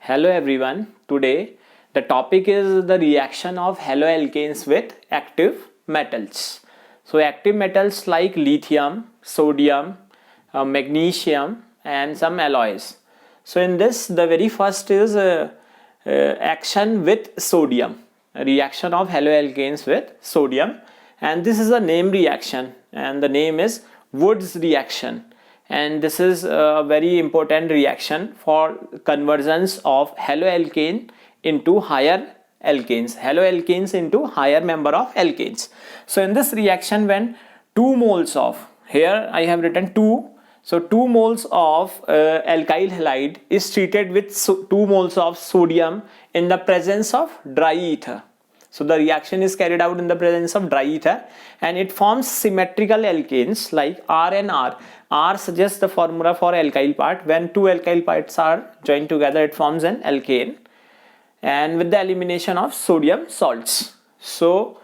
Hello everyone. Today the topic is the reaction of haloalkanes with active metals. So active metals like lithium, sodium, magnesium and some alloys. So in this the very first is action with sodium, a reaction of haloalkanes with sodium, and this is a name reaction and the name is Wurtz-Reaction. And this is a very important reaction for conversions of haloalkane into higher alkanes, haloalkanes into higher member of alkanes. So in this reaction, when 2 moles of, here I have written 2, so 2 moles of alkyl halide is treated with 2 moles of sodium in the presence of dry ether. So the reaction is carried out in the presence of dry ether and it forms symmetrical alkanes like R and R. R suggests the formula for alkyl part. When 2 alkyl parts are joined together, it forms an alkane, and with the elimination of sodium salts. So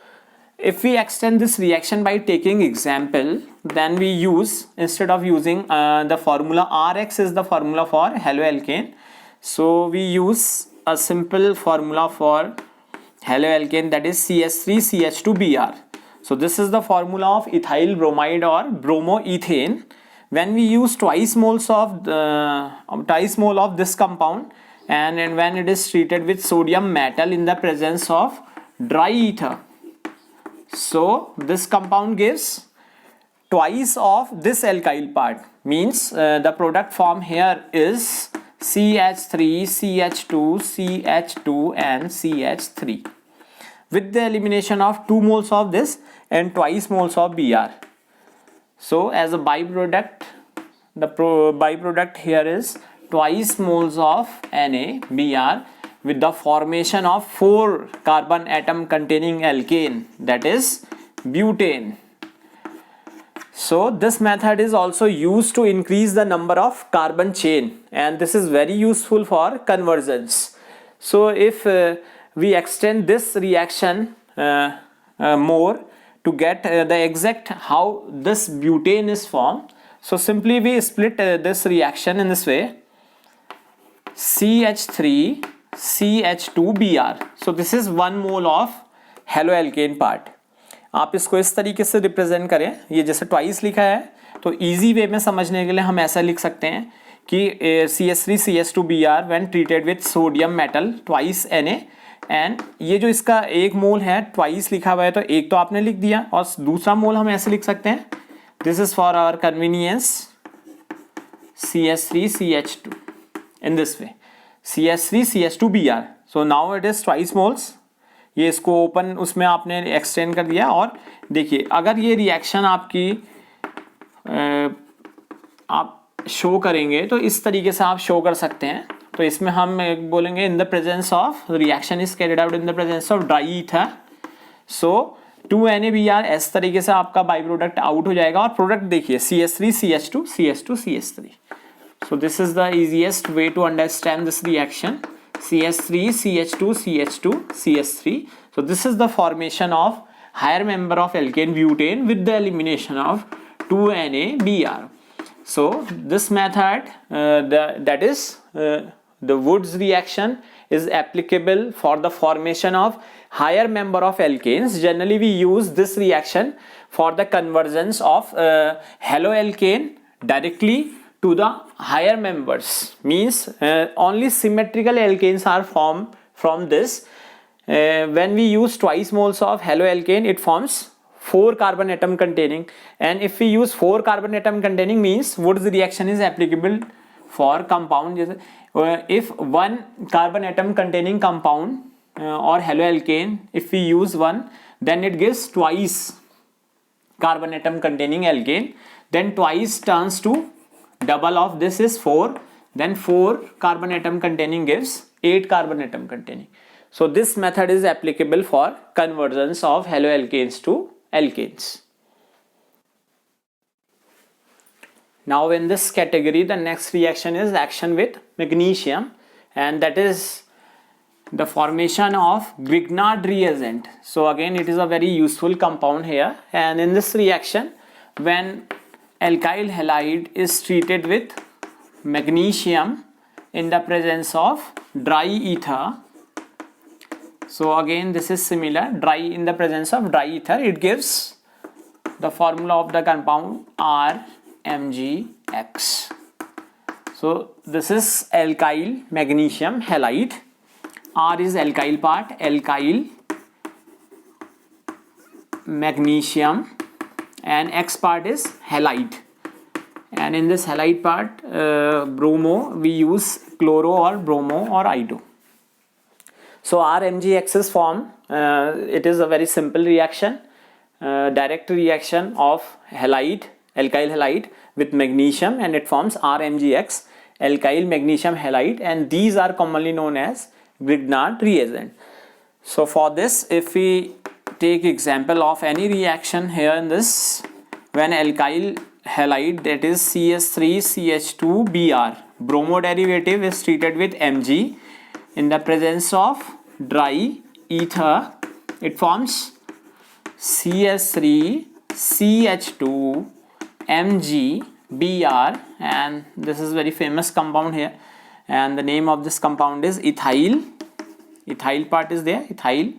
if we extend this reaction by taking example, then we use, instead of using the formula Rx is the formula for haloalkane, so we use a simple formula for haloalkane, that is CH3CH2Br. So this is the formula of ethyl bromide or bromoethane. When we use twice mole of this compound and when it is treated with sodium metal in the presence of dry ether, so this compound gives twice of this alkyl part, means the product form here is CH3, CH2, CH2 and CH3 with the elimination of 2 moles of this and twice moles of Br. So as a byproduct, the byproduct here is twice moles of NaBr with the formation of 4 carbon atom containing alkane, that is butane. So this method is also used to increase the number of carbon chain, and this is very useful for conversions. So if we extend this reaction more to get the exact how this butane is formed, so simply we split this reaction in this way: CH3 CH2Br. So this is 1 mole of haloalkane part. आप इसको इस तरीके से represent करें, ये जैसे twice लिखा है तो इजी वे में समझने के लिए हम ऐसा लिख सकते हैं कि CH3CH2Br when treated with sodium metal twice Na, and ये जो इसका 1 मोल है ट्वाइस लिखा हुआ है तो एक तो आपने लिख दिया और दूसरा मोल हम ऐसे लिख सकते हैं, this is for our convenience CH3CH2 in this way CH3CH2Br. So now it is twice moles. ये इसको ओपन उसमें आपने एक्सटेंड कर दिया और देखिए अगर ये रिएक्शन आपकी आप शो करेंगे तो इस तरीके से आप शो कर सकते हैं. तो इसमें हम बोलेंगे in the presence of reaction is carried out in the presence of dry ether. So 2NaBr इस तरीके से आपका बाई प्रोडक्ट आउट हो जाएगा और प्रोडक्ट देखिए CH3CH2 CH2 CH3. So this is the easiest way to understand this reaction CH3 CH2 CH2 CH3. So this is the formation of higher member of alkane butane with the elimination of 2NaBr. So this method that is the Wurtz-Reaction is applicable for the formation of higher member of alkanes. Generally we use this reaction for the conversions of haloalkane directly to the higher members, means only symmetrical alkanes are formed from this. When we use twice moles of haloalkane, it forms 4 carbon atom containing, and if we use 4 carbon atom containing means Wurtz-Reaction is applicable for compound. If 1 carbon atom containing compound or haloalkane, if we use 1, then it gives twice carbon atom containing alkane, then twice turns to double of this is 4, then 4 carbon atom containing gives 8 carbon atom containing. So this method is applicable for conversions of haloalkanes to alkanes. Now in this category the next reaction is action with magnesium, and that is the formation of Grignard reagent. So again it is a very useful compound here, and in this reaction when alkyl halide is treated with magnesium in the presence of dry ether. So again this is similar, dry, in the presence of dry ether it gives the formula of the compound RMgX. So this is alkyl magnesium halide. R is alkyl part, alkyl magnesium, and X part is halide. And in this halide part, bromo, we use chloro or bromo or ido. So RMgX is formed. It is a very simple reaction, direct reaction of halide, alkyl halide with magnesium, and it forms RMgX, alkyl magnesium halide, and these are commonly known as Grignard reagent. So for this, if we take example of any reaction here in this, when alkyl halide, that is CS3CH2Br, bromo derivative is treated with Mg, in the presence of dry ether it forms CS3CH2MgBr, and this is very famous compound here, and the name of this compound is ethyl part is there, ethyl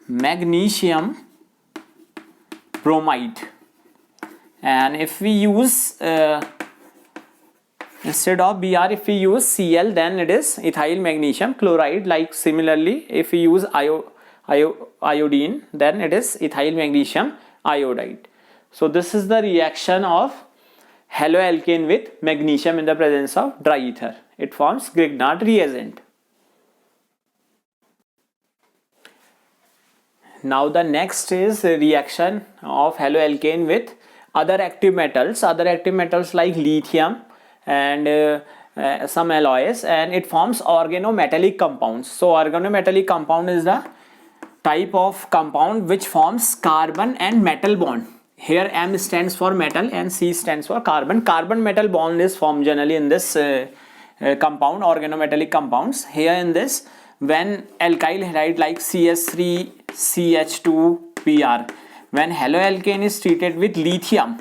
magnesium bromide. And if we use instead of Br, if we use Cl, then it is ethyl magnesium chloride. Like similarly, if we use iodine, then it is ethyl magnesium iodide. So this is the reaction of haloalkane with magnesium in the presence of dry ether. It forms Grignard reagent. Now the next is a reaction of haloalkane with other active metals like lithium and some alloys, and it forms organometallic compounds. So organometallic compound is the type of compound which forms carbon and metal bond. Here M stands for metal and C stands for carbon. Carbon metal bond is formed generally in this compound, organometallic compounds. Here in this, when alkyl halide like CS3CH2Br, when haloalkane is treated with lithium,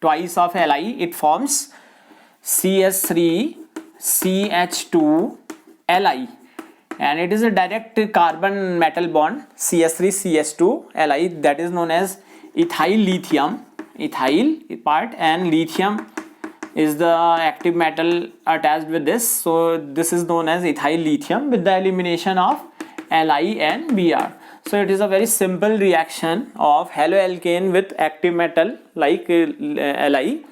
twice of Li, it forms CS3CH2Li, and it is a direct carbon metal bond, CS3CH2Li, that is known as ethyl lithium, ethyl part, and lithium is the active metal attached with this, so this is known as ethyl lithium with the elimination of Li and Br. So it is a very simple reaction of haloalkane with active metal like Li,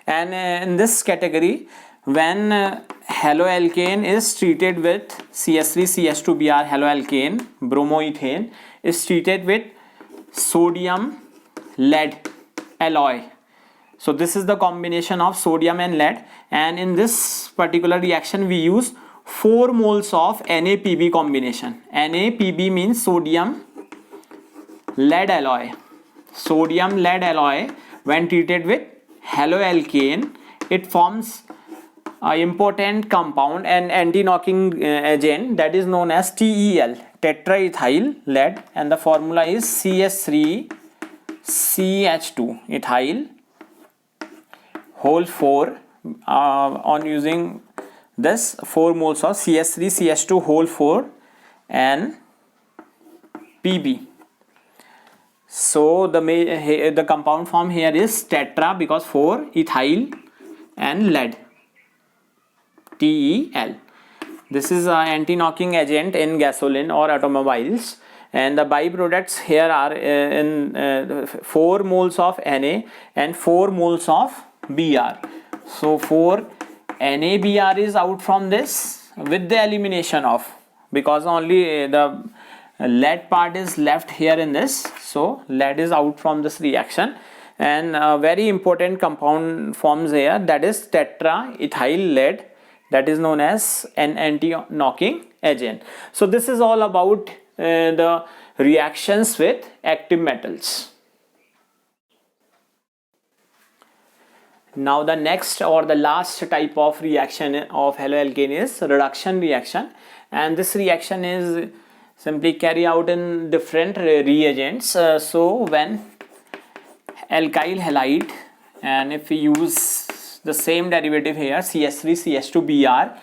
and in this category, when haloalkane is treated with CS3CH2Br, haloalkane bromoethane is treated with sodium lead alloy. So this is the combination of sodium and lead, and in this particular reaction we use 4 moles of NaPb combination. NaPb means sodium lead alloy. Sodium lead alloy, when treated with haloalkane, it forms an important compound and anti-knocking agent that is known as TEL, tetraethyl lead, and the formula is CS3CH2 ethyl whole 4 on using this 4 moles of CS3CH2 whole 4 and Pb. So the compound form here is tetra because 4 ethyl and lead, TEL. This is an anti-knocking agent in gasoline or automobiles, and the byproducts here are 4 moles of Na and 4 moles of Br. So 4 NaBr is out from this with the elimination of, because only the lead part is left here in this, so lead is out from this reaction, and a very important compound forms here, that is tetraethyl lead, that is known as an anti-knocking agent. So this is all about the reactions with active metals. Now the next or the last type of reaction of haloalkane is reduction reaction, and this reaction is simply carried out in different reagents. So when alkyl halide, and if we use the same derivative here CS3CH2Br,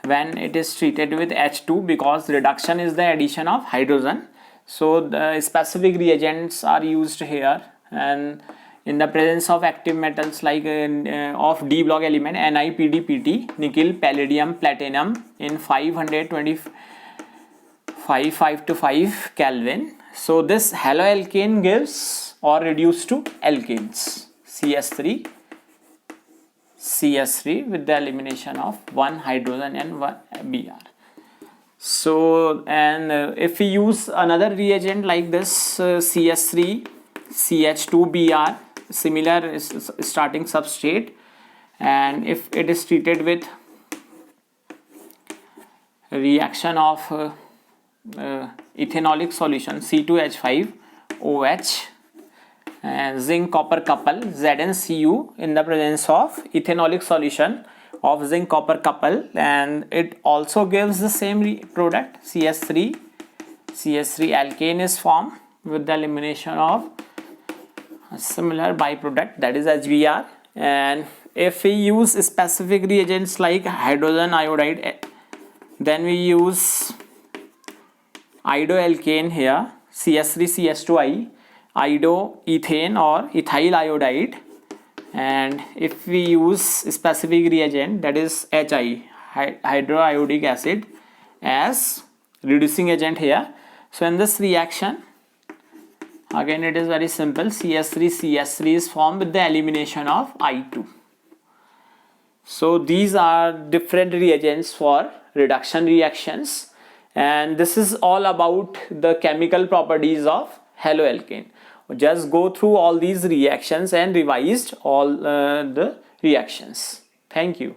when it is treated with H2, because reduction is the addition of hydrogen. So the specific reagents are used here, and in the presence of active metals like of D block element Ni, Pd, Pt, nickel, palladium, platinum in 525 to 5 Kelvin. So this haloalkane gives or reduced to alkanes, CS3 with the elimination of one hydrogen and one Br. So, and if we use another reagent like this CS3 CH2Br, similar starting substrate, and if it is treated with reaction of ethanolic solution C2H5OH and zinc copper couple ZnCu in the presence of ethanolic solution of zinc copper couple, and it also gives the same product CS3 alkane is formed with the elimination of a similar byproduct, that is HBr. And if we use specific reagents like hydrogen iodide, then we use iodoalkane here, CS3CH2I, iodoethane or ethyl iodide. And if we use specific reagent, that is HI, hydroiodic acid, as reducing agent here. So in this reaction, again it is very simple, CS3 is formed with the elimination of I2. So these are different reagents for reduction reactions, and this is all about the chemical properties of haloalkane. Just go through all these reactions and revised all the reactions. Thank you.